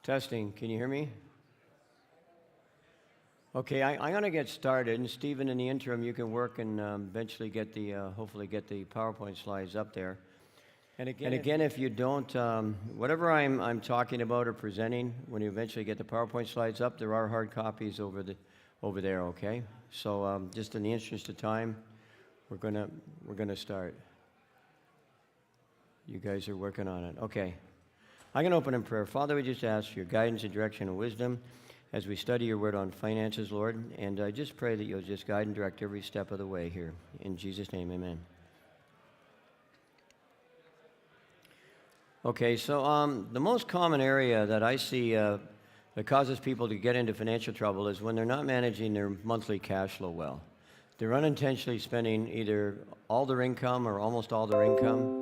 Testing, can you hear me? Okay, I'm going to get started, and Stephen, in the interim, you can work and eventually get the, hopefully get the PowerPoint slides up there. And again, if you don't, whatever I'm talking about or presenting, when you eventually get the PowerPoint slides up, there are hard copies over there. Okay, so just in the interest of time, we're gonna start. You guys are working on it. Okay, I'm going to open in prayer. Father, we just ask for your guidance and direction and wisdom as we study your word on finances, Lord, and I just pray that you'll just guide and direct every step of the way here. In Jesus' name, amen. Okay, so the most common area that I see that causes people to get into financial trouble is when they're not managing their monthly cash flow well. They're unintentionally spending either all their income or almost all their income,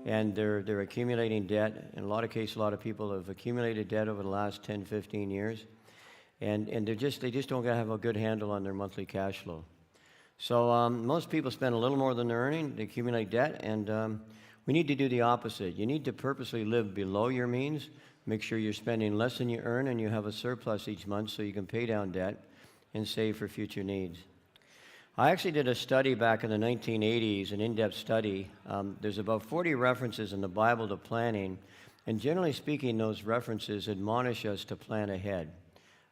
and they're accumulating debt. In a lot of cases, a lot of people have accumulated debt over the last 10, 15 years. And they just don't have a good handle on their monthly cash flow. So most people spend a little more than they're earning, they accumulate debt, and we need to do the opposite. You need to purposely live below your means, make sure you're spending less than you earn and you have a surplus each month so you can pay down debt and save for future needs. I actually did a study back in the 1980s, an in-depth study. There's about 40 references in the Bible to planning, and generally speaking, those references admonish us to plan ahead.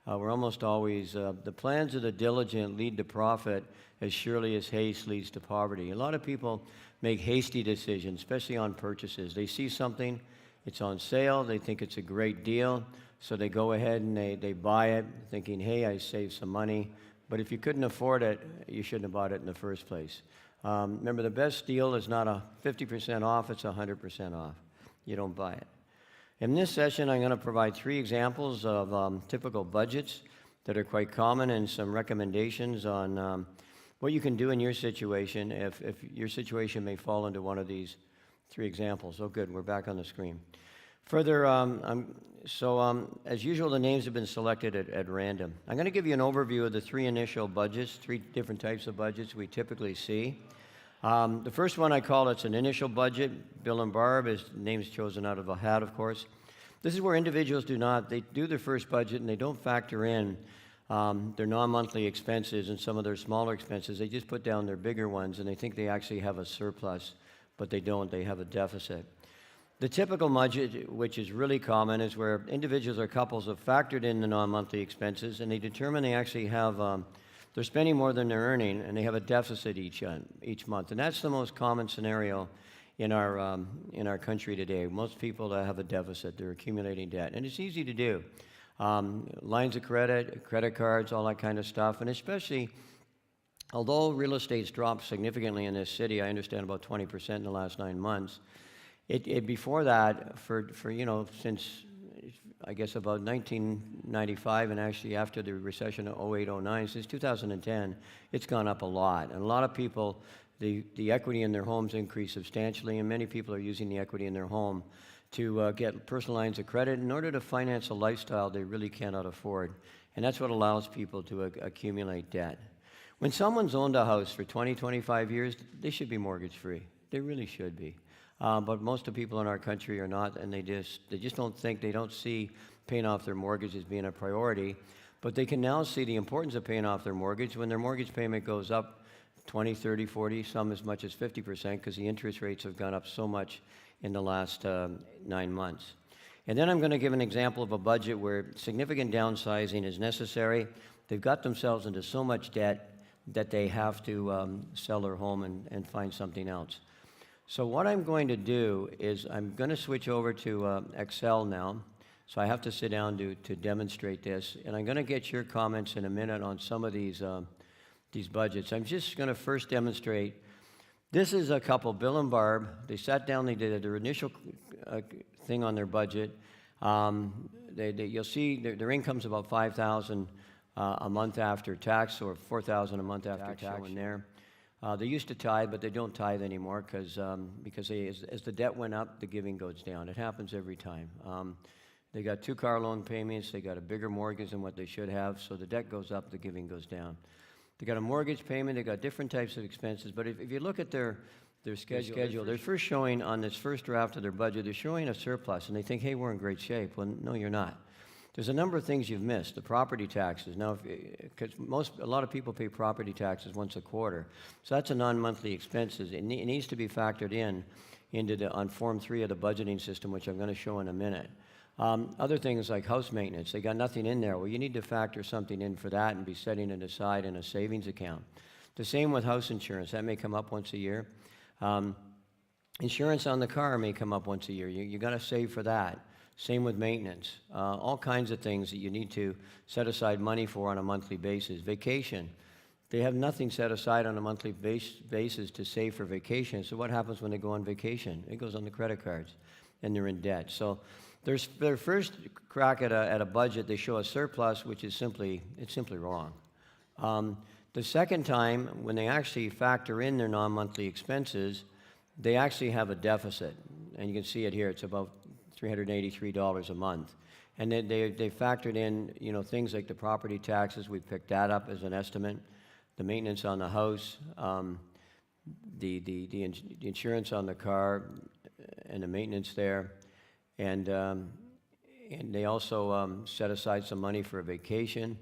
We're almost always, the plans of the diligent lead to profit as surely as haste leads to poverty. A lot of people make hasty decisions, especially on purchases. They see something, it's on sale, they think it's a great deal, so they go ahead and they buy it thinking, hey, I saved some money. But if you couldn't afford it, you shouldn't have bought it in the first place. Remember, the best deal is not a 50% off, it's 100% off. You don't buy it. In this session, I'm going to provide 3 examples of typical budgets that are quite common and some recommendations on what you can do in your situation if your situation may fall into one of these 3 examples. Oh, good. We're back on the screen. Further, as usual, the names have been selected at random. I'm going to give you an overview of the 3 initial budgets, 3 different types of budgets we typically see. The first one I call it's an initial budget. Bill and Barb, his name's chosen out of a hat, of course. This is where individuals they do their first budget and they don't factor in their non-monthly expenses and some of their smaller expenses. They just put down their bigger ones and they think they actually have a surplus, but they don't. They have a deficit. The typical budget, which is really common, is where individuals or couples have factored in the non-monthly expenses and they determine they actually have they're spending more than they're earning, and they have a deficit each month. And that's the most common scenario in our country today. Most people have a deficit. They're accumulating debt. And it's easy to do. Lines of credit, credit cards, all that kind of stuff. And especially, although real estate's dropped significantly in this city, I understand about 20% in the last 9 months, before that, since I guess about 1995, and actually after the recession of 08, 09, since 2010, it's gone up a lot. And a lot of people, the equity in their homes increased substantially, and many people are using the equity in their home to get personal lines of credit in order to finance a lifestyle they really cannot afford. And that's what allows people to accumulate debt. When someone's owned a house for 20, 25 years, they should be mortgage-free. They really should be. But most of the people in our country are not, and they just don't see paying off their mortgage as being a priority. But they can now see the importance of paying off their mortgage when their mortgage payment goes up 20, 30, 40, some as much as 50%, because the interest rates have gone up so much in the last 9 months. And then I'm going to give an example of a budget where significant downsizing is necessary. They've got themselves into so much debt that they have to sell their home and find something else. So what I'm going to do is I'm going to switch over to Excel now. So I have to sit down to demonstrate this. And I'm going to get your comments in a minute on some of these budgets. I'm just going to first demonstrate. This is a couple, Bill and Barb. They sat down, they did their initial thing on their budget. You'll see their income's about $5,000 a month after tax, or $4,000 a month after tax in there. They used to tithe, but they don't tithe anymore because as the debt went up, the giving goes down. It happens every time. They got 2 car loan payments. They got a bigger mortgage than what they should have, so the debt goes up, the giving goes down. They got a mortgage payment. They got different types of expenses. But if you look at their their schedule. They're first showing on this first draft of their budget, they're showing a surplus, and they think, hey, we're in great shape. Well, no, you're not. There's a number of things you've missed. The property taxes. Now, because a lot of people pay property taxes once a quarter, so that's a non-monthly expenses. It needs to be factored on Form 3 of the budgeting system, which I'm going to show in a minute. Other things like house maintenance, they got nothing in there. Well, you need to factor something in for that and be setting it aside in a savings account. The same with house insurance. That may come up once a year. Insurance on the car may come up once a year. You got to save for that. Same with maintenance. All kinds of things that you need to set aside money for on a monthly basis. Vacation. They have nothing set aside on a monthly basis to save for vacation. So what happens when they go on vacation? It goes on the credit cards, and they're in debt. So their first crack at a budget, they show a surplus, which is simply wrong. The second time, when they actually factor in their non-monthly expenses, they actually have a deficit. And you can see it here. It's about $383 a month. And then they factored in, things like the property taxes. We picked that up as an estimate. The maintenance on the house, the insurance on the car, and the maintenance there. And they also set aside some money for a vacation.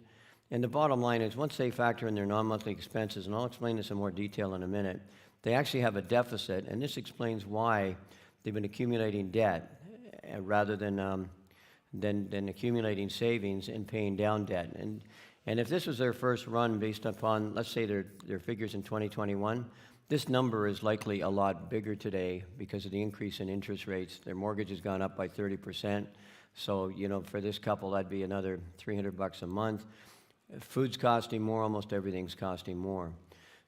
And the bottom line is, once they factor in their non-monthly expenses, and I'll explain this in more detail in a minute, they actually have a deficit, and this explains why they've been accumulating debt rather than accumulating savings and paying down debt. And if this was their first run based upon, let's say, their figures in 2021, this number is likely a lot bigger today because of the increase in interest rates. Their mortgage has gone up by 30%. So, for this couple, that'd be another $300 a month. Food's costing more, almost everything's costing more.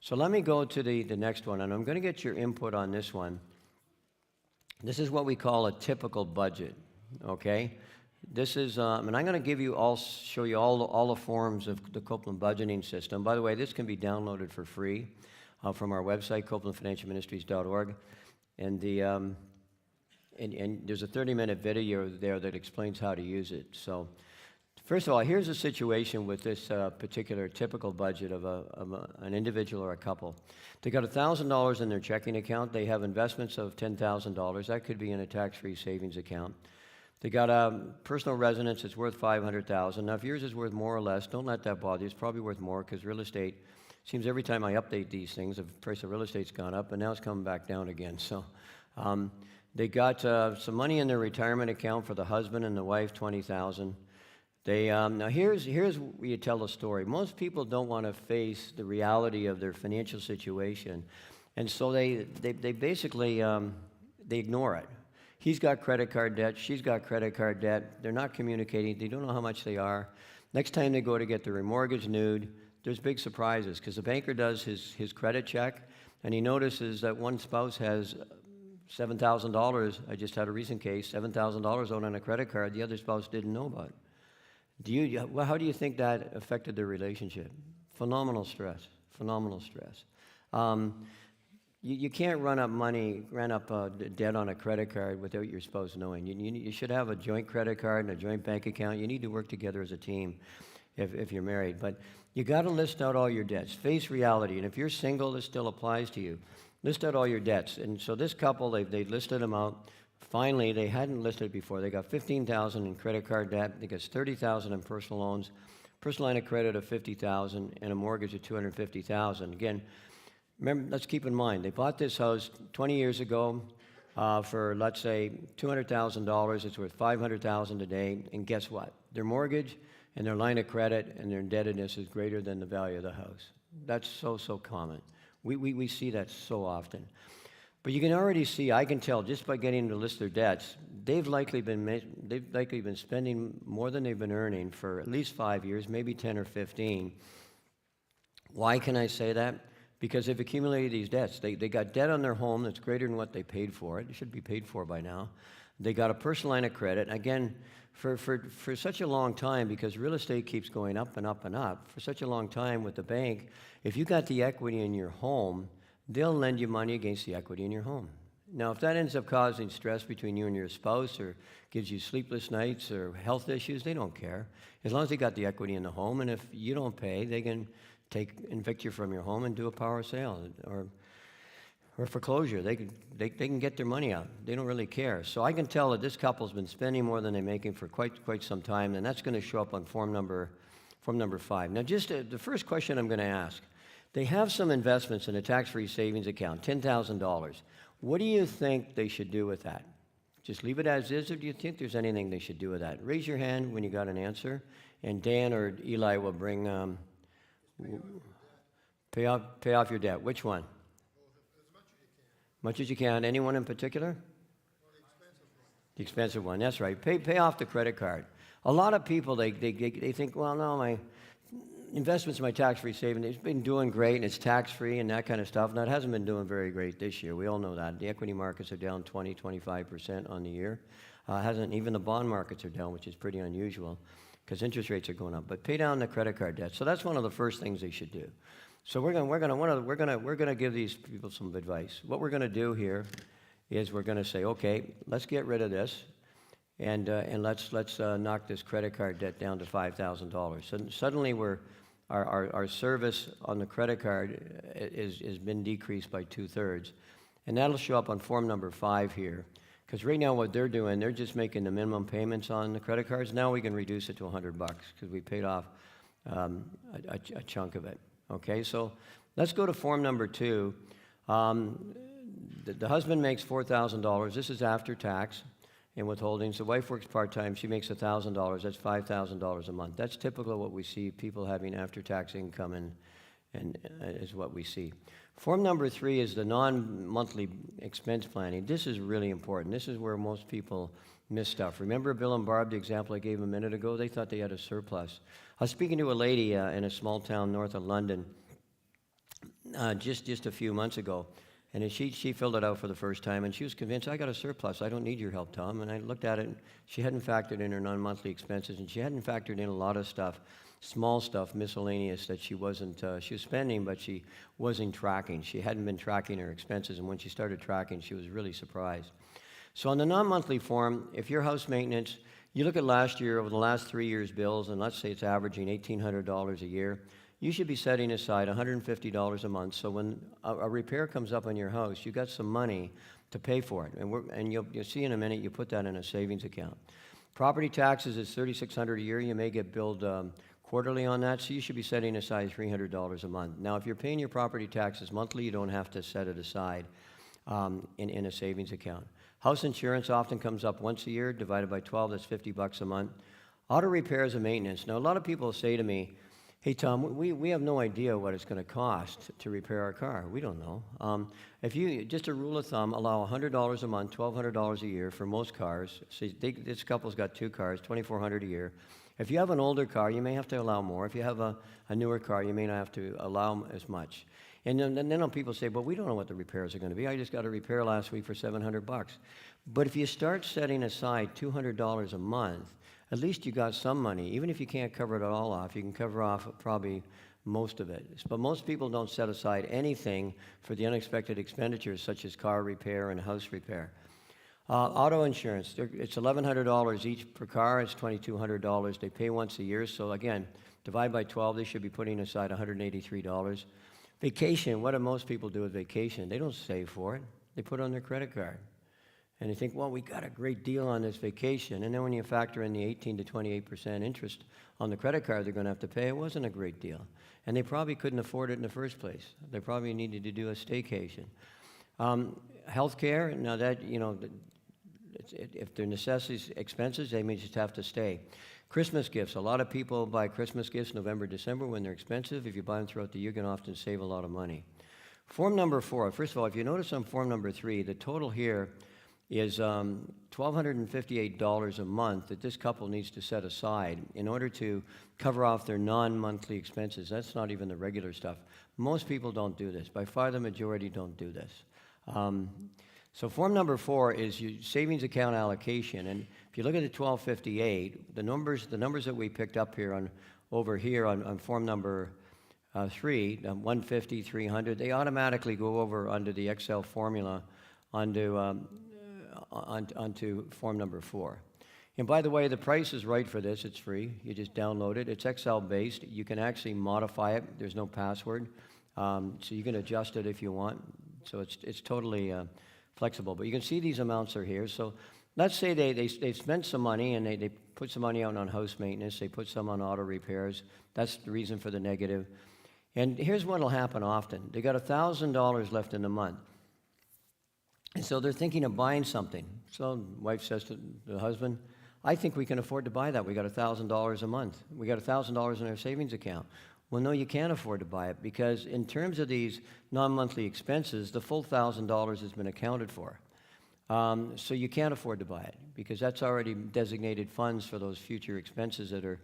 So let me go to the next one, and I'm going to get your input on this one. This is what we call a typical budget, okay? This is, and I'm going to show you all the forms of the Copland budgeting system. By the way, this can be downloaded for free from our website, coplandfinancialministries.org. And there's a 30-minute video there that explains how to use it. So, first of all, here's a situation with this particular typical budget of an individual or a couple. They got $1,000 in their checking account. They have investments of $10,000. That could be in a tax-free savings account. They got a personal residence that's worth $500,000. Now, if yours is worth more or less, don't let that bother you. It's probably worth more because real estate, seems every time I update these things, the price of real estate's gone up, and now it's coming back down again. So they got some money in their retirement account for the husband and the wife, $20,000. Now here's where you tell a story. Most people don't want to face the reality of their financial situation, and so they basically they ignore it. He's got credit card debt. She's got credit card debt. They're not communicating. They don't know how much they are. Next time they go to get their remortgage renewed, there's big surprises because the banker does his credit check, and he notices that one spouse has $7,000. I just had a recent case, $7,000 owed on a credit card. The other spouse didn't know about it. How do you think that affected their relationship? Phenomenal stress. You can't run up debt on a credit card without your spouse knowing. You should have a joint credit card and a joint bank account. You need to work together as a team if you're married. But you got to list out all your debts. Face reality. And if you're single, this still applies to you. List out all your debts. And so this couple, they listed them out. Finally, they hadn't listed it before. They got $15,000 in credit card debt. They got $30,000 in personal loans, personal line of credit of $50,000, and a mortgage of $250,000. Again, remember, let's keep in mind, they bought this house 20 years ago for, let's say, $200,000. It's worth $500,000 today. And guess what? Their mortgage and their line of credit and their indebtedness is greater than the value of the house. That's so common. We see that so often. But you can already see, I can tell just by getting them to list their debts, they've likely been spending more than they've been earning for at least 5 years, maybe 10 or 15. Why can I say that? Because they've accumulated these debts. They got debt on their home that's greater than what they paid for it. It should be paid for by now. They got a personal line of credit. Again, for such a long time, because real estate keeps going up and up and up, for such a long time with the bank, if you got the equity in your home, they'll lend you money against the equity in your home. Now, if that ends up causing stress between you and your spouse or gives you sleepless nights or health issues, they don't care. As long as they got the equity in the home, and if you don't pay, they can evict you from your home and do a power sale or foreclosure. They can get their money out. They don't really care. So I can tell that this couple's been spending more than they're making for quite some time, and that's going to show up on form number 5. Now, just the first question I'm going to ask. They have some investments in a tax-free savings account, $10,000. What do you think they should do with that? Just leave it as is, or do you think there's anything they should do with that? Raise your hand when you got an answer, and Dan or Eli will bring pay off your debt. Which one? Much as you can. Anyone in particular? The expensive one. That's right. Pay off the credit card. A lot of people they think, well, no, my investments in my tax-free savings, it's been doing great and it's tax-free and that kind of stuff. Now, it hasn't been doing very great this year. We all know that. The equity markets are down 25% on the year. Even the bond markets are down, which is pretty unusual because interest rates are going up. But pay down the credit card debt. So that's one of the first things they should do. So we're going to give these people some advice. What we're going to do here is we're going to say, okay, let's get rid of this, and let's knock this credit card debt down to $5,000. So suddenly our service on the credit card has been decreased by 2/3, and that'll show up on form number 5 here. Because right now what they're doing, they're just making the minimum payments on the credit cards. Now we can reduce it to $100 because we paid off a chunk of it. Okay, so let's go to form number 2. The husband makes $4,000. This is after tax and withholdings. The wife works part-time. She makes $1,000. That's $5,000 a month. That's typical of what we see, people having after-tax income, and is what we see. Form number 3 is the non-monthly expense planning. This is really important. This is where most people miss stuff. Remember Bill and Barb, the example I gave a minute ago? They thought they had a surplus. I was speaking to a lady in a small town north of London just a few months ago, and she filled it out for the first time, and she was convinced, I got a surplus. I don't need your help, Tom. And I looked at it, and she hadn't factored in her non-monthly expenses, and she hadn't factored in a lot of stuff, small stuff, miscellaneous, that she was spending, but she wasn't tracking. She hadn't been tracking her expenses, and when she started tracking, she was really surprised. So on the non-monthly form, if your house maintenance, you look at last year, over the last 3 years' bills, and let's say it's averaging $1,800 a year, you should be setting aside $150 a month. So when a repair comes up on your house, you got some money to pay for it. And you'll see in a minute, you put that in a savings account. Property taxes is $3,600 a year. You may get billed quarterly on that, so you should be setting aside $300 a month. Now, if you're paying your property taxes monthly, you don't have to set it aside in a savings account. House insurance often comes up once a year, divided by 12, that's $50 a month. Auto repairs and maintenance. Now, a lot of people say to me, hey, Tom, we have no idea what it's going to cost to repair our car. We don't know. If you, just a rule of thumb, allow $100 a month, $1,200 a year for most cars. So this couple's got 2 cars, $2,400 a year. If you have an older car, you may have to allow more. If you have a newer car, you may not have to allow as much. And then people say, well, we don't know what the repairs are going to be. I just got a repair last week for $700. But if you start setting aside $200 a month, at least you got some money. Even if you can't cover it all off, you can cover off probably most of it. But most people don't set aside anything for the unexpected expenditures, such as car repair and house repair. Auto insurance, it's $1,100 each per car. It's $2,200. They pay once a year. So again, divide by 12, they should be putting aside $183. Vacation, what do most people do with vacation? They don't save for it. They put it on their credit card. And they think, well, we got a great deal on this vacation. And then when you factor in the 18 to 28% interest on the credit card they're going to have to pay, it wasn't a great deal. And they probably couldn't afford it in the first place. They probably needed to do a staycation. Healthcare, now that, if they're necessities, expenses, they may just have to stay. Christmas gifts. A lot of people buy Christmas gifts November, December when they're expensive. If you buy them throughout the year, you can often save a lot of money. Form number 4. First of all, if you notice on form number 3, the total here is $1,258 a month that this couple needs to set aside in order to cover off their non-monthly expenses. That's not even the regular stuff. Most people don't do this. By far, the majority don't do this. So form number 4 is your savings account allocation. And if you look at the 1258, the numbers that we picked up here over here on form number 3, 150, 300, they automatically go over under the Excel formula onto form number 4. And by the way, the price is right for this. It's free. You just download it. It's Excel-based. You can actually modify it. There's no password. So you can adjust it if you want. So it's totally flexible. But you can see these amounts are here. So let's say they've spent some money and they put some money out on house maintenance. They put some on auto repairs. That's the reason for the negative. And here's what will happen often. They got $1,000 left in the month. And so they're thinking of buying something. So the wife says to the husband, I think we can afford to buy that. We got $1,000 a month. We got $1,000 in our savings account. Well, no, you can't afford to buy it because in terms of these non-monthly expenses, the full $1,000 has been accounted for. So you can't afford to buy it because that's already designated funds for those future expenses that are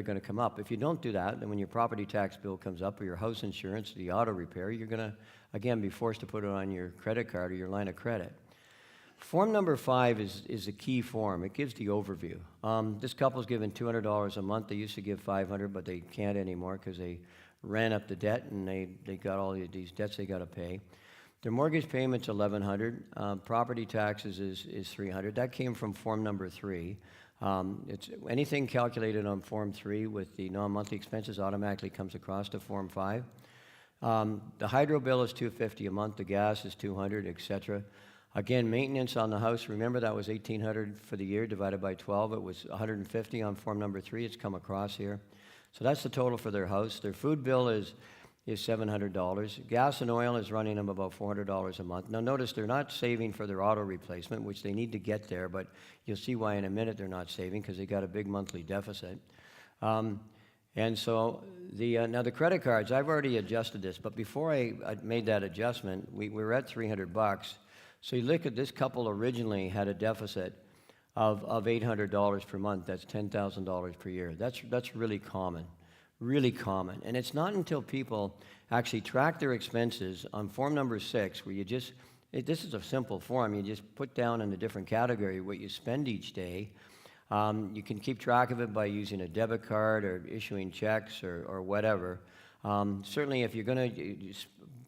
going to come up. If you don't do that, then when your property tax bill comes up or your house insurance, the auto repair, you're going to, again, be forced to put it on your credit card or your line of credit. Form number 5 is a key form. It gives the overview. This couple's given $200 a month. They used to give $500, but they can't anymore because they ran up the debt and they got all these debts they got to pay. Their mortgage payment's $1,100. Property taxes is $300. That came from form number 3. It's anything calculated on form 3 with the non-monthly expenses automatically comes across to form 5. The hydro bill is $250 a month. The gas is $200, etc. Again, maintenance on the house, remember that was $1,800 for the year divided by 12. It was $150 on form number 3. It's come across here. So that's the total for their house. Their food bill is $700. Gas and oil is running them about $400 a month. Now notice they're not saving for their auto replacement, which they need to get there, but you'll see why in a minute they're not saving because they got a big monthly deficit. And so now the credit cards, I've already adjusted this, but before I made that adjustment, we were at $300. So you look at this couple originally had a deficit of $800 per month. That's $10,000 per year. That's really common. Really common. And it's not until people actually track their expenses on form number 6 where you just, this is a simple form, you just put down in a different category what you spend each day. You can keep track of it by using a debit card or issuing checks or whatever. Certainly if you're going to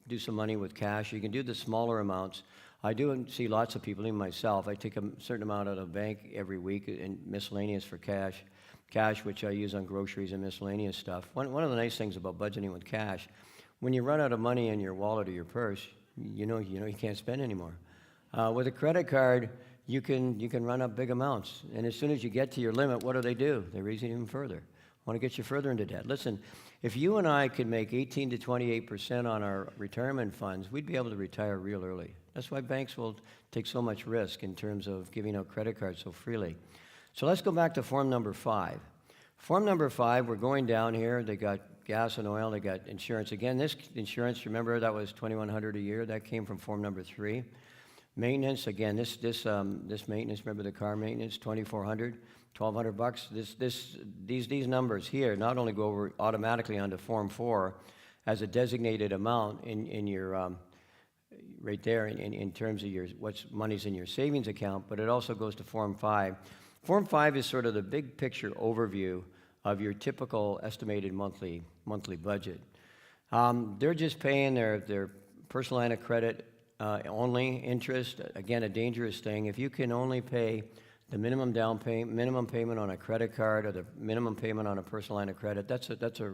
do some money with cash, you can do the smaller amounts. I do see lots of people, even myself, I take a certain amount out of the bank every week in miscellaneous for cash which I use on groceries and miscellaneous stuff. One of the nice things about budgeting with cash, when you run out of money in your wallet or your purse, you know you can't spend anymore. With a credit card, you can run up big amounts, and as soon as you get to your limit, what do? They raise it even further. Want to get you further into debt. Listen, if you and I could make 18 to 28% on our retirement funds, we'd be able to retire real early. That's why banks will take so much risk in terms of giving out credit cards so freely. So let's go back to form number 5. Form number 5, we're going down here. They got gas and oil. They got insurance. Again, this insurance, remember, that was $2,100 a year. That came from form number 3. Maintenance, again, this maintenance, remember the car maintenance, $2,400, $1,200. These numbers here not only go over automatically onto form 4 as a designated amount in your right there in terms of what's money's in your savings account, but it also goes to form 5. Form 5 is sort of the big picture overview of your typical estimated monthly budget. They're just paying their personal line of credit only interest. Again, a dangerous thing. If you can only pay the minimum payment on a credit card or the minimum payment on a personal line of credit, that's a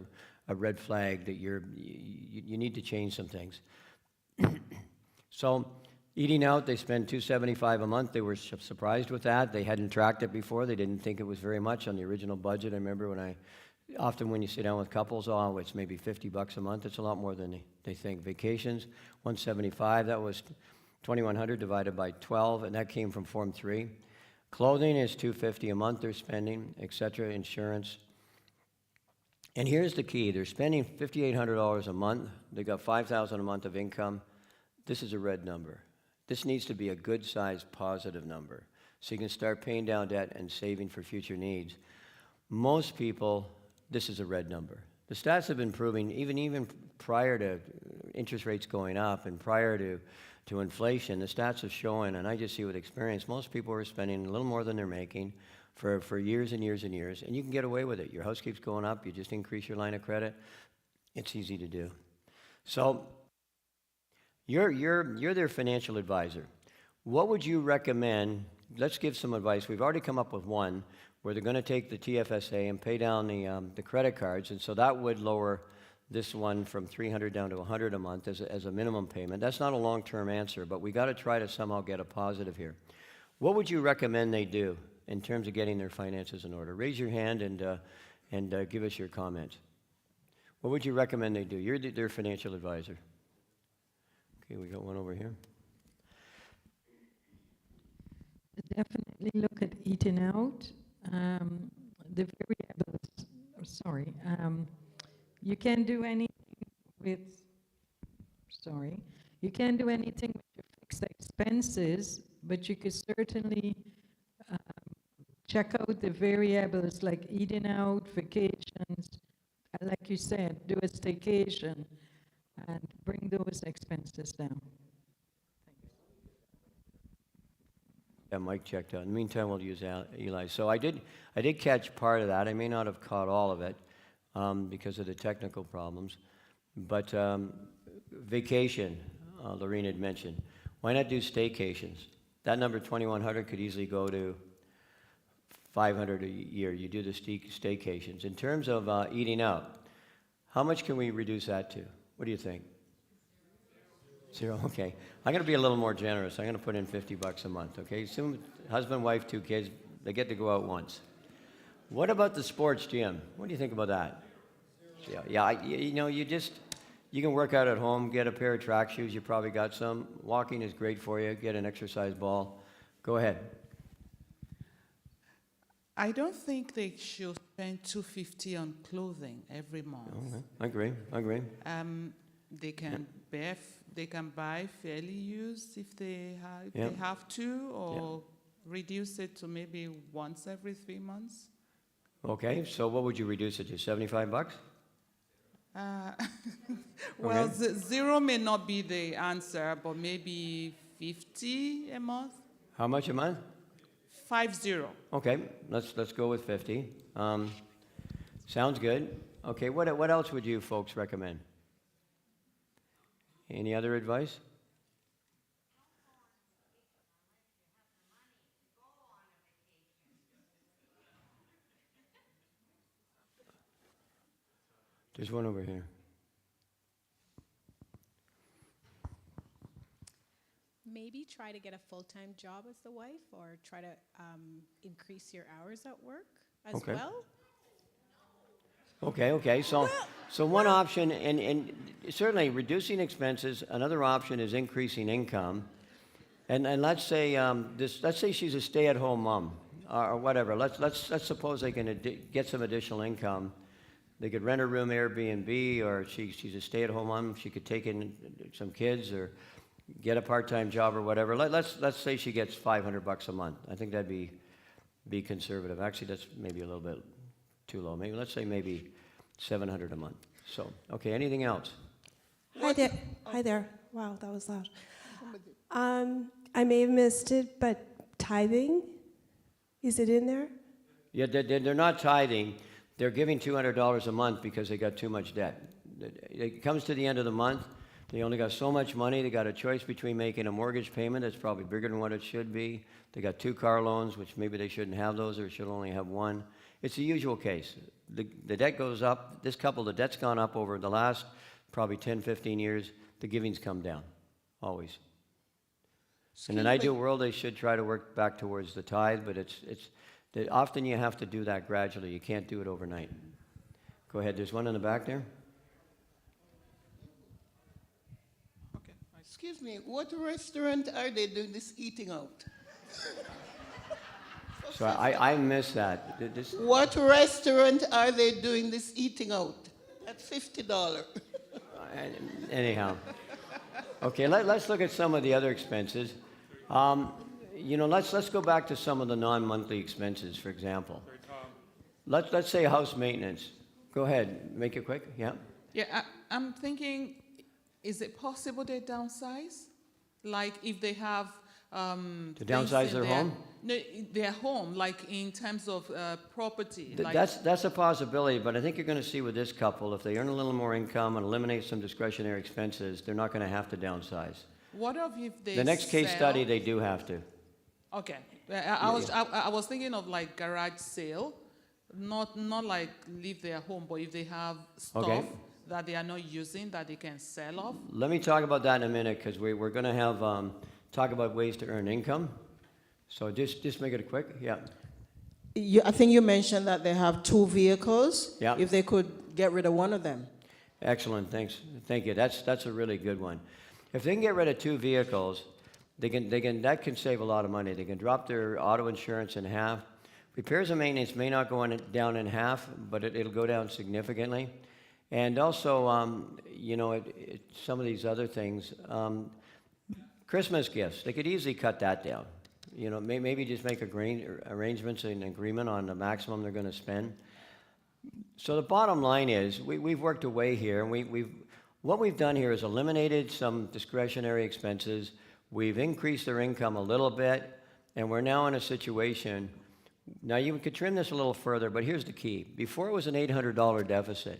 red flag that you need to change some things. So eating out, they spend $275 a month. They were surprised with that. They hadn't tracked it before. They didn't think it was very much on the original budget. I remember often when you sit down with couples, it's maybe $50 a month. It's a lot more than they think. Vacations, $175. That was $2,100 divided by 12, and that came from Form 3. Clothing is $250 a month they're spending, etc. Insurance. And here's the key. They're spending $5,800 a month. They got $5,000 a month of income. This is a red number. This needs to be a good-sized positive number so you can start paying down debt and saving for future needs. Most people, this is a red number. The stats have been proving, even prior to interest rates going up and prior to inflation, the stats are showing, and I just see with experience, most people are spending a little more than they're making for years and years and years, and you can get away with it. Your house keeps going up. You just increase your line of credit. It's easy to do. So You're their financial advisor. What would you recommend? Let's give some advice. We've already come up with one where they're going to take the TFSA and pay down the credit cards, and so that would lower this one from 300 down to 100 a month as a minimum payment. That's not a long-term answer, but we got to try to somehow get a positive here. What would you recommend they do in terms of getting their finances in order? Raise your hand and give us your comments. What would you recommend they do? You're their financial advisor. Okay, we got one over here. Definitely look at eating out. The variables, you can't do anything with, you can't do anything with your fixed expenses, but you could certainly check out the variables like eating out, vacations, and like you said, do a staycation and bring those expenses down. Yeah, Mike checked out. In the meantime, we'll use Eli. So I did catch part of that. I may not have caught all of it because of the technical problems. But vacation, Lorene had mentioned. Why not do staycations? That number 2,100 could easily go to 500 a year. You do the staycations. In terms of eating out, how much can we reduce that to? What do you think? Zero? Okay. I'm going to be a little more generous. I'm going to put in $50 a month, okay? Assume husband, wife, 2 kids, they get to go out once. What about the sports gym? What do you think about that? You can work out at home, get a pair of track shoes, you probably got some. Walking is great for you. Get an exercise ball. Go ahead. I don't think they should spend $250 on clothing every month. Okay. I agree. They can buy fairly used if they have to, or reduce it to maybe once every 3 months. Okay, so what would you reduce it to? $75? Well, zero may not be the answer, but maybe 50 a month. How much a month? 50. Okay, let's go with 50. Sounds good. Okay, what else would you folks recommend? Any other advice? There's one over here. Maybe try to get a full-time job as the wife, or try to increase your hours at work as well. Okay. So one option, and certainly reducing expenses. Another option is increasing income. And let's say let's say she's a stay-at-home mom or whatever. Let's suppose they can get some additional income. They could rent a room Airbnb, or she's a stay-at-home mom. She could take in some kids or get a part-time job or whatever. Let's say she gets $500 a month. I think that'd be conservative. Actually, that's maybe a little bit too low. Maybe let's say maybe $700 a month. So, okay, anything else? Hi there. Wow, that was loud. I may have missed it, but tithing, is it in there? Yeah, they're not tithing. They're giving $200 a month because they got too much debt. It comes to the end of the month. They only got so much money. They got a choice between making a mortgage payment that's probably bigger than what it should be. They got 2 car loans, which maybe they shouldn't have those, or should only have one. It's the usual case. The debt goes up. This couple, the debt's gone up over the last probably 10, 15 years. The giving's come down, always. In an ideal world, they should try to work back towards the tithe, but often you have to do that gradually. You can't do it overnight. Go ahead. There's one in the back there. Okay. Excuse me, what restaurant are they doing this eating out? So I missed that. What restaurant are they doing this eating out at $50? Anyhow. Okay, let's look at some of the other expenses. Let's go back to some of the non-monthly expenses, for example. Let's say house maintenance. Go ahead, make it quick. Yeah. Yeah, I'm thinking, is it possible they downsize? Like if they have to downsize their home? No, their home, like in terms of property. That's a possibility, but I think you're going to see with this couple, if they earn a little more income and eliminate some discretionary expenses, they're not going to have to downsize. What if they The next case study, they do have to. Okay. I was thinking of like garage sale, not like leave their home, but if they have stuff, that they are not using that they can sell off? Let me talk about that in a minute, because we're going to have talk about ways to earn income. So just make it quick. Yeah. I think you mentioned that they have 2 vehicles. Yeah. If they could get rid of one of them. Excellent. Thank you. That's a really good one. If they can get rid of 2 vehicles, that can save a lot of money. They can drop their auto insurance in half. Repairs and maintenance may not go down in half, but it'll go down significantly. And also, some of these other things, Christmas gifts, they could easily cut that down. Maybe just make arrangements and agreement on the maximum they're going to spend. So the bottom line is, we've worked away here, and what we've done here is eliminated some discretionary expenses. We've increased their income a little bit, and we're now in a situation. Now, you could trim this a little further, but here's the key. Before it was an $800 deficit.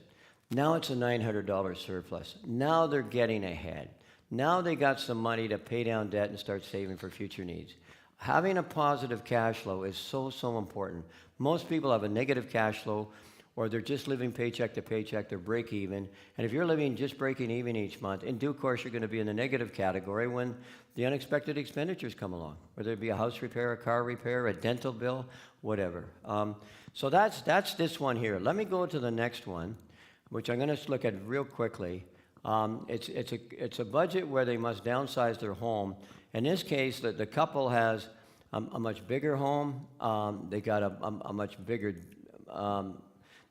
Now it's a $900 surplus. Now they're getting ahead. Now they got some money to pay down debt and start saving for future needs. Having a positive cash flow is so important. Most people have a negative cash flow, or they're just living paycheck to paycheck, they're break even. And if you're living just breaking even each month, in due course you're going to be in the negative category when the unexpected expenditures come along, whether it be a house repair, a car repair, a dental bill, whatever. So that's this one here. Let me go to the next one, which I'm going to look at real quickly. It's a budget where they must downsize their home. In this case, the couple has a much bigger home. They got a much bigger.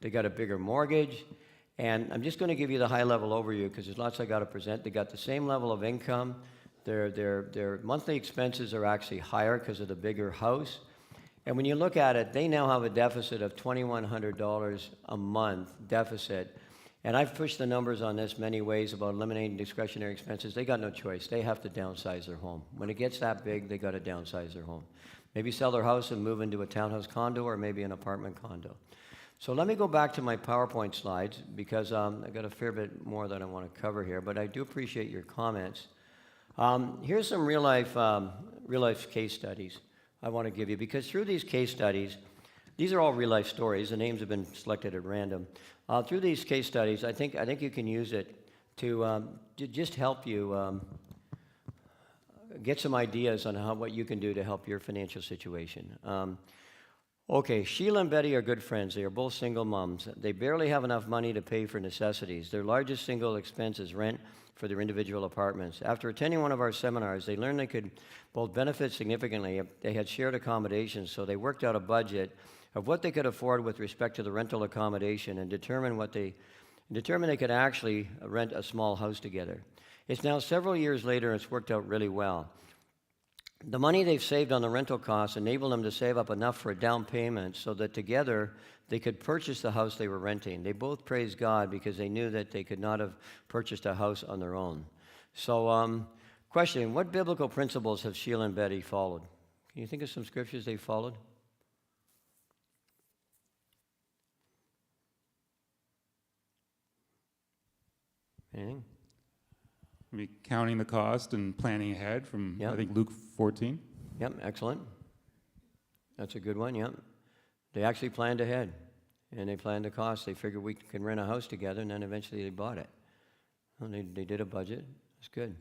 They got a bigger mortgage, and I'm just going to give you the high-level overview because there's lots I got to present. They got the same level of income. Their monthly expenses are actually higher because of the bigger house. And when you look at it, they now have a deficit of $2,100 a month deficit. And I've pushed the numbers on this many ways about eliminating discretionary expenses. They got no choice. They have to downsize their home. When it gets that big, they got to downsize their home. Maybe sell their house and move into a townhouse condo or maybe an apartment condo. So let me go back to my PowerPoint slides because I've got a fair bit more that I want to cover here, but I do appreciate your comments. Here's some real life case studies I want to give you, because through these case studies, these are all real life stories. The names have been selected at random. Through these case studies, I think you can use it to just help you get some ideas on what you can do to help your financial situation. Okay, Sheila and Betty are good friends. They are both single moms. They barely have enough money to pay for necessities. Their largest single expense is rent for their individual apartments. After attending one of our seminars, they learned they could both benefit significantly if they had shared accommodations, so they worked out a budget of what they could afford with respect to the rental accommodation and determined they could actually rent a small house together. It's now several years later, and it's worked out really well. The money they've saved on the rental costs enabled them to save up enough for a down payment so that together they could purchase the house they were renting. They both praised God because they knew that they could not have purchased a house on their own. So, question, what biblical principles have Sheila and Betty followed? Can you think of some scriptures they followed? Anything? Maybe counting the cost and planning ahead from, Yep. I think, Luke 14. Yep, excellent. That's a good one, yep. They actually planned ahead, and they planned the cost. They figured we can rent a house together, and then eventually they bought it. Well, they did a budget. That's good.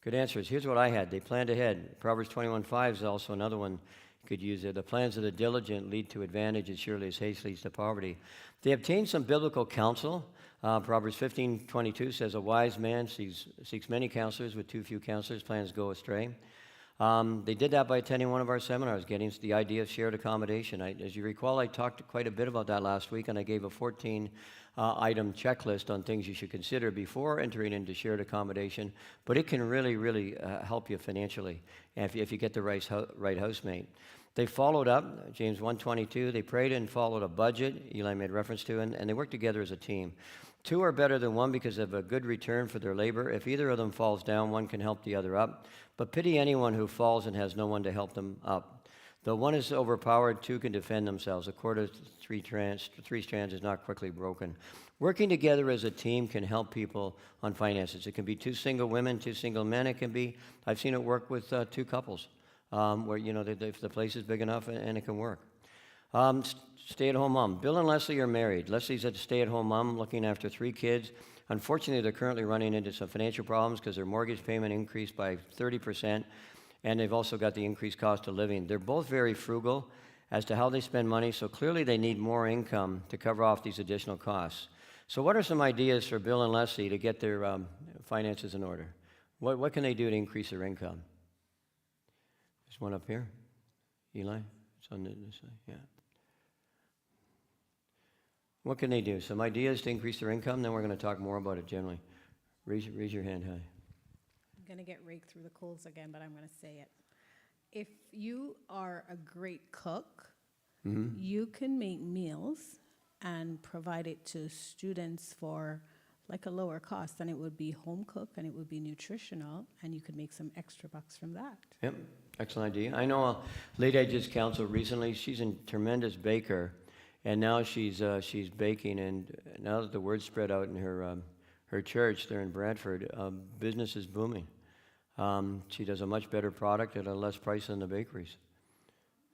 Good answers. Here's what I had. They planned ahead. Proverbs 21:5 is also another one you could use. The plans of the diligent lead to advantage as surely as haste leads to poverty. They obtained some biblical counsel. Proverbs 15:22 says, a wise man seeks many counselors, with too few counselors plans go astray. They did that by attending one of our seminars, getting the idea of shared accommodation. As you recall, I talked quite a bit about that last week, and I gave a 14-item checklist on things you should consider before entering into shared accommodation, but it can really help you financially if you get the right housemate. They followed up, James 1:22, they prayed and followed a budget, Eli made reference to, and they worked together as a team. Two are better than one because of a good return for their labor. If either of them falls down, one can help the other up. But pity anyone who falls and has no one to help them up. Though one is overpowered, two can defend themselves. A cord of three strands is not quickly broken. Working together as a team can help people on finances. It can be two single women, two single men. It can be, I've seen it work with two couples, where, if the place is big enough and it can work. Stay-at-home mom. Bill and Leslie are married. Leslie's a stay-at-home mom looking after 3 kids. Unfortunately, they're currently running into some financial problems because their mortgage payment increased by 30%, and they've also got the increased cost of living. They're both very frugal as to how they spend money, so clearly they need more income to cover off these additional costs. So what are some ideas for Bill and Leslie to get their finances in order? What can they do to increase their income? There's one up here. Eli? It's on this side, yeah. What can they do? Some ideas to increase their income, then we're going to talk more about it generally. Raise your hand high. I'm going to get raked through the coals again, but I'm going to say it. If you are a great cook, you can make meals and provide it to students for like a lower cost, and it would be home cooked and it would be nutritional, and you could make some extra bucks from that. Yep, excellent idea. I know a lady I just counseled recently. She's a tremendous baker, and now she's baking. And now that the word spread out in her church there in Bradford, business is booming. She does a much better product at a less price than the bakeries.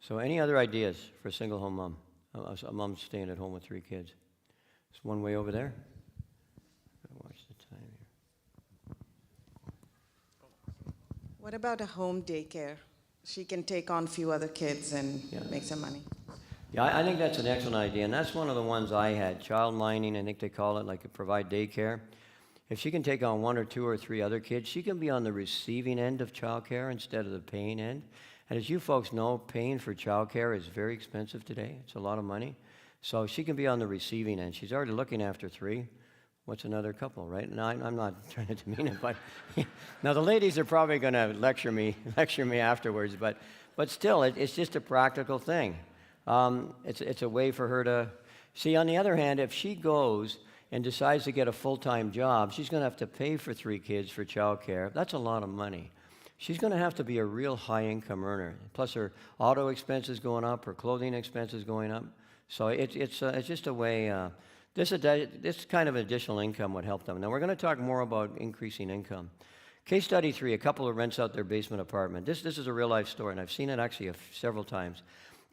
So, any other ideas for a single home mom? A mom staying at home with 3 kids. There's one way over there. Watch the time here. What about a home daycare? She can take on a few other kids and make some money. Yeah, I think that's an excellent idea, and that's one of the ones I had. Child mining, I think they call it, like provide daycare. If she can take on 1 or 2 or 3 other kids, she can be on the receiving end of childcare instead of the paying end. And as you folks know, paying for childcare is very expensive today. It's a lot of money. So she can be on the receiving end. She's already looking after 3. What's another couple, right? Now, I'm not trying to demean it, but now the ladies are probably going to lecture me afterwards. But still, it's just a practical thing. It's a way for her to see. On the other hand, if she goes and decides to get a full-time job, she's going to have to pay for 3 kids for childcare. That's a lot of money. She's going to have to be a real high-income earner. Plus, her auto expenses going up, her clothing expenses going up. So it's just a way. This kind of additional income would help them. Now we're going to talk more about increasing income. Case study 3: a couple who rents out their basement apartment. This is a real life story, and I've seen it actually several times.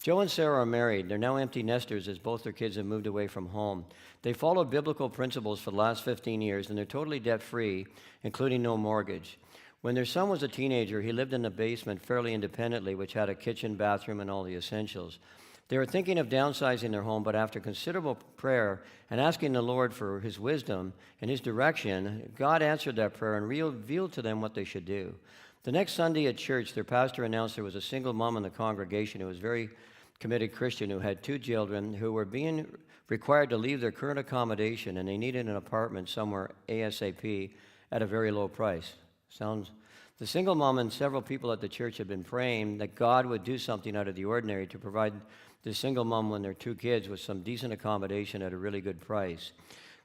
Joe and Sarah are married. They're now empty nesters as both their kids have moved away from home. They followed biblical principles for the last 15 years, and they're totally debt-free, including no mortgage. When their son was a teenager, he lived in the basement fairly independently, which had a kitchen, bathroom, and all the essentials. They were thinking of downsizing their home, but after considerable prayer and asking the Lord for his wisdom and his direction, God answered that prayer and revealed to them what they should do. The next Sunday at church, their pastor announced there was a single mom in the congregation who was a very committed Christian who had 2 children who were being required to leave their current accommodation, and they needed an apartment somewhere ASAP at a very low price. The single mom and several people at the church had been praying that God would do something out of the ordinary to provide the single mom and their 2 kids with some decent accommodation at a really good price.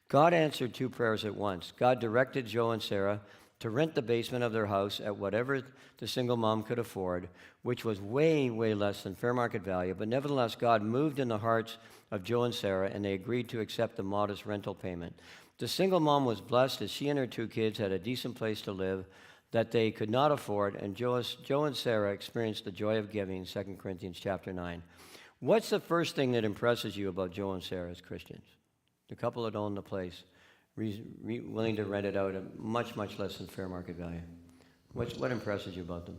God answered 2 prayers at once. God directed Joe and Sarah to rent the basement of their house at whatever the single mom could afford, which was way, way less than fair market value. But nevertheless, God moved in the hearts of Joe and Sarah, and they agreed to accept the modest rental payment. The single mom was blessed as she and her 2 kids had a decent place to live that they could not afford, and Joe and Sarah experienced the joy of giving, 2 Corinthians chapter 9. What's the first thing that impresses you about Joe and Sarah as Christians? The couple that own the place, willing to rent it out at much, much less than fair market value. What impresses you about them?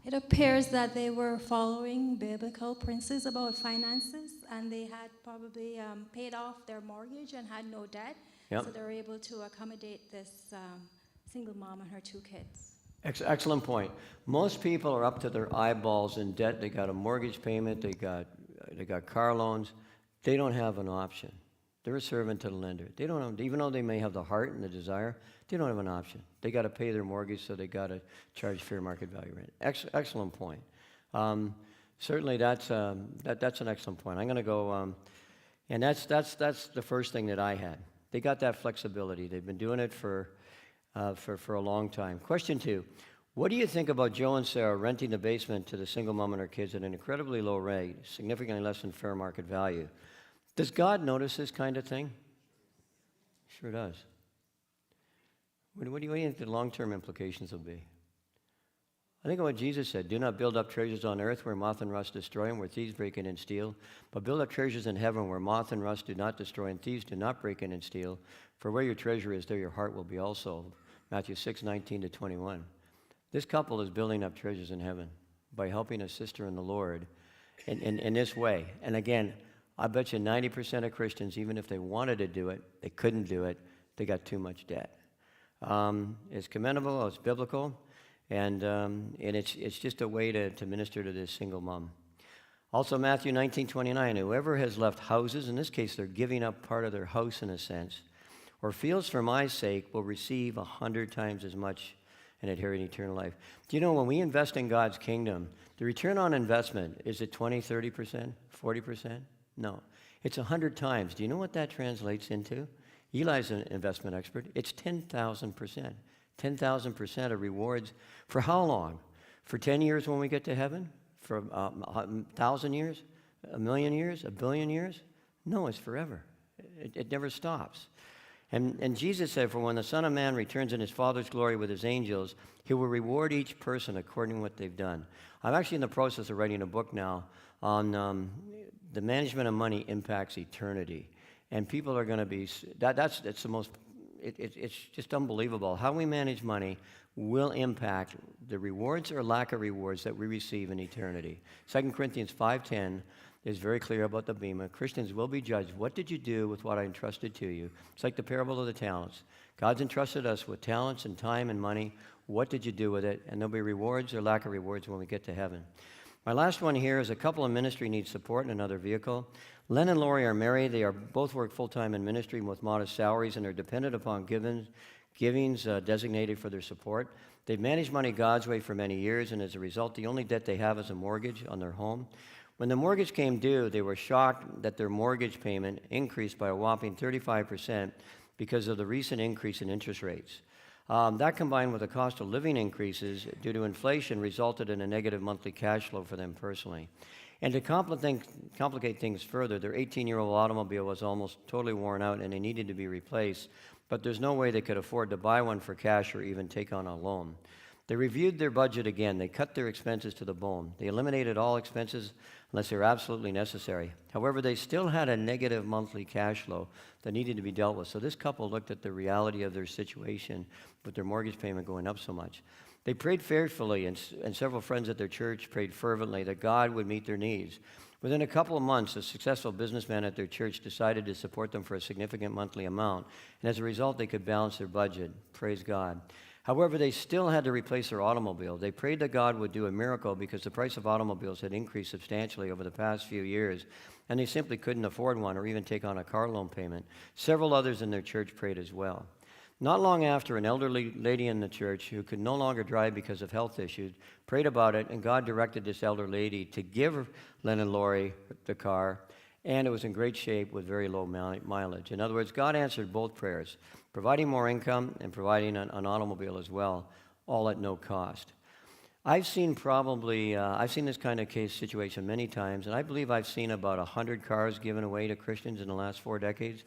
It appears that they were following biblical principles about finances, and they had probably paid off their mortgage and had no debt. Yep. So they were able to accommodate this single mom and her 2 kids. Excellent point. Most people are up to their eyeballs in debt. They got a mortgage payment. They got car loans. They don't have an option. They're a servant to the lender. They don't have, even though they may have the heart and the desire, they don't have an option. They got to pay their mortgage, so they got to charge fair market value rent. Excellent point. Certainly, that's an excellent point. I'm going to go, and that's the first thing that I had. They got that flexibility. They've been doing it for a long time. Question 2: what do you think about Joe and Sarah renting the basement to the single mom and her kids at an incredibly low rate, significantly less than fair market value? Does God notice this kind of thing? Sure does. What do you think the long-term implications will be? I think of what Jesus said, do not build up treasures on earth where moth and rust destroy and where thieves break in and steal, but build up treasures in heaven where moth and rust do not destroy and thieves do not break in and steal. For where your treasure is, there your heart will be also. Matthew 6:19-21. This couple is building up treasures in heaven by helping a sister in the Lord in this way. And again, I bet you 90% of Christians, even if they wanted to do it, they couldn't do it. They got too much debt. It's commendable, it's biblical, and it's just a way to minister to this single mom. Also, Matthew 19:29, whoever has left houses, in this case they're giving up part of their house in a sense, or fields for my sake, will receive 100 times as much and inherit eternal life. Do you know when we invest in God's kingdom, the return on investment, is it 20, 30%, 40%? No. It's 100 times. Do you know what that translates into? Eli's an investment expert. It's 10,000%. 10,000% of rewards. For how long? For 10 years when we get to heaven? For 1,000 years? 1,000,000 years? 1,000,000,000 years? No, it's forever. It never stops. And Jesus said, for when the Son of Man returns in his Father's glory with his angels, he will reward each person according to what they've done. I'm actually in the process of writing a book now on the management of money impacts eternity. And people are going to be, that's the most, it's just unbelievable. How we manage money will impact the rewards or lack of rewards that we receive in eternity. 2 Corinthians 5:10 is very clear about the bema. Christians will be judged. What did you do with what I entrusted to you? It's like the parable of the talents. God's entrusted us with talents and time and money. What did you do with it? And there'll be rewards or lack of rewards when we get to heaven. My last one here is a couple in ministry needs support in another vehicle. Len and Lori are married. They are both work full-time in ministry with modest salaries and are dependent upon givings designated for their support. They've managed money God's way for many years, and as a result, the only debt they have is a mortgage on their home. When the mortgage came due, they were shocked that their mortgage payment increased by a whopping 35% because of the recent increase in interest rates. That combined with the cost of living increases due to inflation resulted in a negative monthly cash flow for them personally. And to complicate things further, their 18-year-old automobile was almost totally worn out and they needed to be replaced, but there's no way they could afford to buy one for cash or even take on a loan. They reviewed their budget again. They cut their expenses to the bone. They eliminated all expenses unless they were absolutely necessary. However, they still had a negative monthly cash flow that needed to be dealt with. So this couple looked at the reality of their situation with their mortgage payment going up so much. They prayed fearfully, and several friends at their church prayed fervently that God would meet their needs. Within a couple of months, a successful businessman at their church decided to support them for a significant monthly amount, and as a result, they could balance their budget. Praise God. However, they still had to replace their automobile. They prayed that God would do a miracle because the price of automobiles had increased substantially over the past few years, and they simply couldn't afford one or even take on a car loan payment. Several others in their church prayed as well. Not long after, an elderly lady in the church who could no longer drive because of health issues prayed about it, and God directed this elder lady to give Len and Lori the car, and it was in great shape with very low mileage. In other words, God answered both prayers, providing more income and providing an automobile as well, all at no cost. I've seen this kind of case situation many times, and I believe I've seen about 100 cars given away to Christians in the last 4 decades.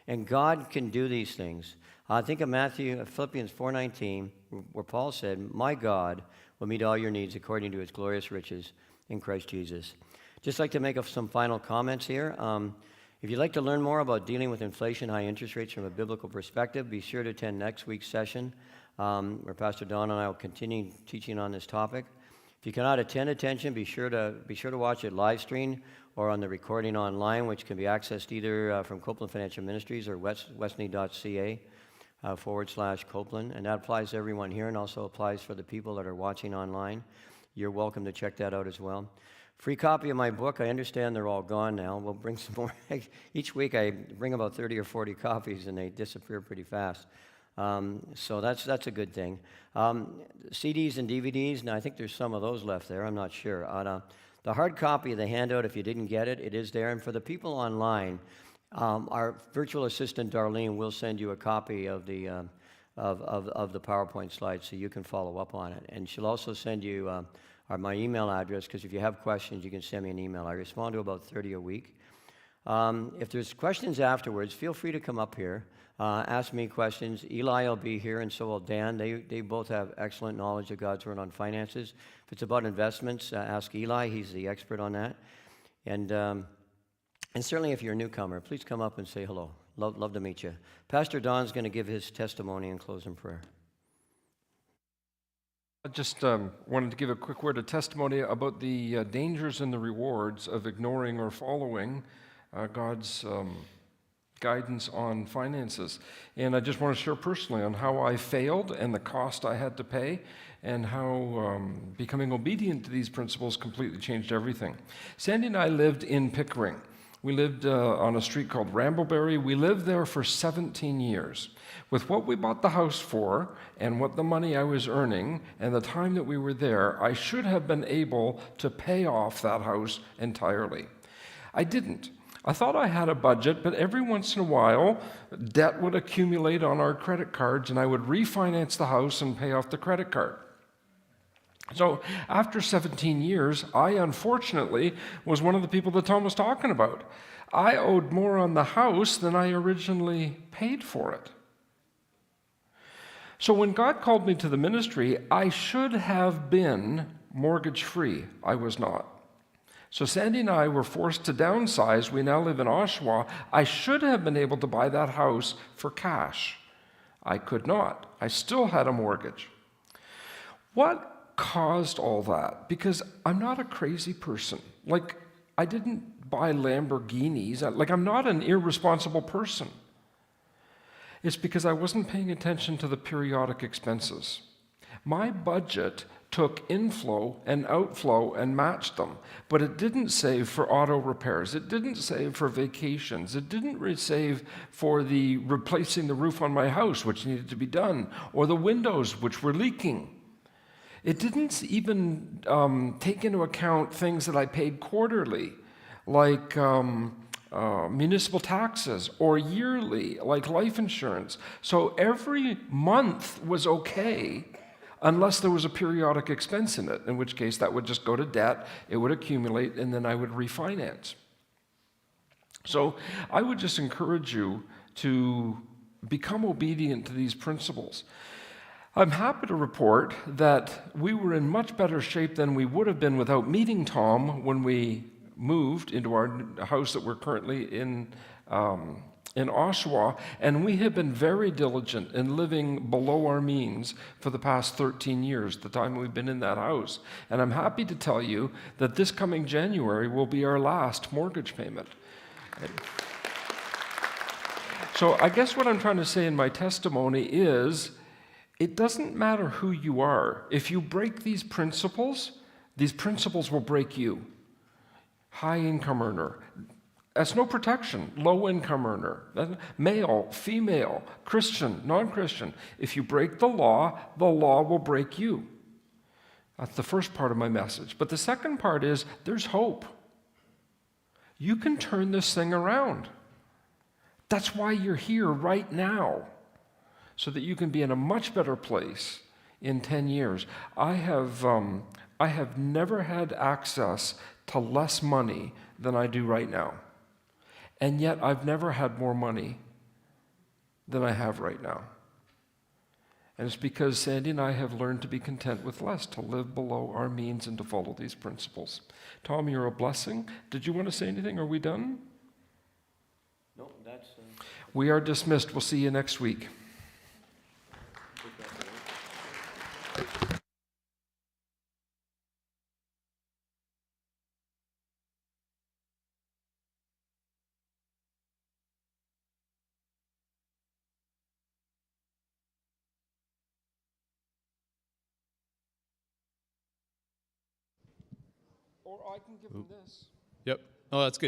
And God can do these things. Think of Philippians 4:19, where Paul said, my God will meet all your needs according to his glorious riches in Christ Jesus. Just like to make some final comments here. If you'd like to learn more about dealing with inflation, high interest rates from a biblical perspective, be sure to attend next week's session, where Pastor Don and I will continue teaching on this topic. If you cannot attend attention, be sure to watch it live stream or on the recording online, which can be accessed either from Copland Financial Ministries or westney.ca /Copland. And that applies to everyone here and also applies for the people that are watching online. You're welcome to check that out as well. Free copy of my book. I understand they're all gone now. We'll bring some more. Each week I bring about 30 or 40 copies and they disappear pretty fast. So that's a good thing. CDs and DVDs, now I think there's some of those left there. I'm not sure. The hard copy of the handout, if you didn't get it, it is there. And for the people online, our virtual assistant, Darlene, will send you a copy of the PowerPoint slides so you can follow up on it. And she'll also send you my email address, because if you have questions, you can send me an email. I respond to about 30 a week. If there's questions afterwards, feel free to come up here. Ask me questions. Eli will be here, and so will Dan. They both have excellent knowledge of God's Word on finances. If it's about investments, ask Eli. He's the expert on that. And certainly if you're a newcomer, please come up and say hello. Love to meet you. Pastor Don's going to give his testimony and close in prayer. I just wanted to give a quick word of testimony about the dangers and the rewards of ignoring or following God's guidance on finances. And I just want to share personally on how I failed and the cost I had to pay, and how becoming obedient to these principles completely changed everything. Sandy and I lived in Pickering. We lived on a street called Rambleberry. We lived there for 17 years. With what we bought the house for and what the money I was earning and the time that we were there, I should have been able to pay off that house entirely. I didn't. I thought I had a budget, but every once in a while, debt would accumulate on our credit cards, and I would refinance the house and pay off the credit card. So after 17 years, I unfortunately was one of the people that Tom was talking about. I owed more on the house than I originally paid for it. So when God called me to the ministry, I should have been mortgage-free. I was not. So Sandy and I were forced to downsize. We now live in Oshawa. I should have been able to buy that house for cash. I could not. I still had a mortgage. What caused all that? Because I'm not a crazy person. Like, I didn't buy Lamborghinis. I'm not an irresponsible person. It's because I wasn't paying attention to the periodic expenses. My budget took inflow and outflow and matched them, but it didn't save for auto repairs. It didn't save for vacations. It didn't save for the replacing the roof on my house, which needed to be done, or the windows, which were leaking. It didn't even take into account things that I paid quarterly, like municipal taxes, or yearly, like life insurance. So every month was okay, unless there was a periodic expense in it, in which case that would just go to debt, it would accumulate, and then I would refinance. So I would just encourage you to become obedient to these principles. I'm happy to report that we were in much better shape than we would have been without meeting Tom when we moved into our house that we're currently in Oshawa, and we have been very diligent in living below our means for the past 13 years, the time we've been in that house. And I'm happy to tell you that this coming January will be our last mortgage payment. So I guess what I'm trying to say in my testimony is, it doesn't matter who you are. If you break these principles will break you. High income earner, that's no protection. Low income earner, male, female, Christian, non-Christian. If you break the law will break you. That's the first part of my message. But the second part is, there's hope. You can turn this thing around. That's why you're here right now, so that you can be in a much better place in 10 years. I have never had access to less money than I do right now. And yet I've never had more money than I have right now. And it's because Sandy and I have learned to be content with less, to live below our means and to follow these principles. Tom, you're a blessing. Did you want to say anything? Are we done? No, that's... We are dismissed. We'll see you next week. Or I can give them this. Yep. Oh, that's good.